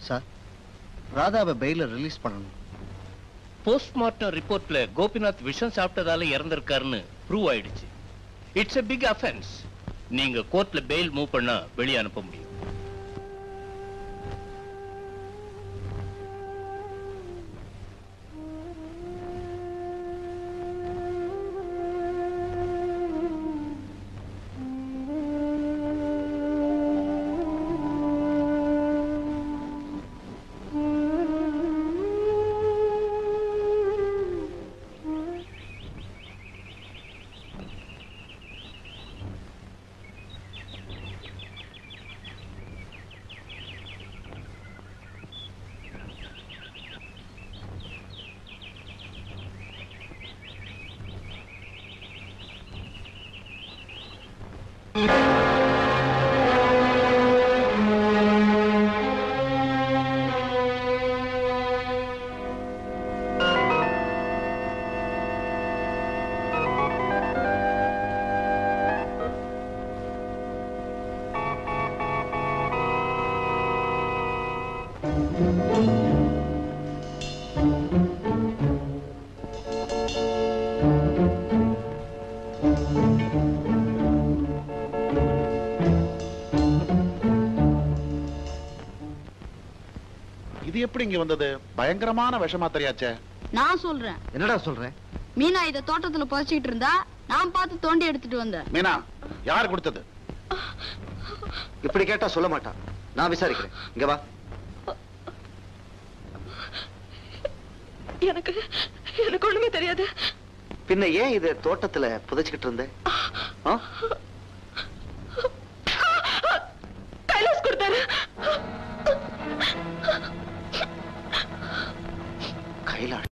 Sir, ராதாவை பெயில release பண்ணணும். Postmortem ரிப்போர்ட்ல Gopinath விஷம் சாப்பிட்டதால இறந்திருக்காருன்னு ப்ரூவ் ஆயிடுச்சு. It's a big offense. நீங்க கோர்ட்ல பெயில் மூவ் பண்ணா வெளியே அனுப்ப முடியும். இது எப்படி இங்க வந்தது? பயங்கரமான விஷமா தெரியாச்சே. நான் சொல்றேன். என்னடா சொல்றேன்? மீனா இத தோட்டத்துல புதைச்சிட்டு இருந்தா நான் பார்த்து தோண்டி எடுத்துட்டு வந்தேன். மீனா யார் கொடுத்தது? இப்படி கேட்டா சொல்ல மாட்டான். நான் விசாரிக்கிறேன். இங்க வா. எனக்கு ஒண்ணுமே தெரியாது. பின்ன ஏன் இது தோட்டத்துல புதைச்சுக்கிட்டு இருந்த? கைலாஸ் கொடுத்தாரு. கைலாஷ்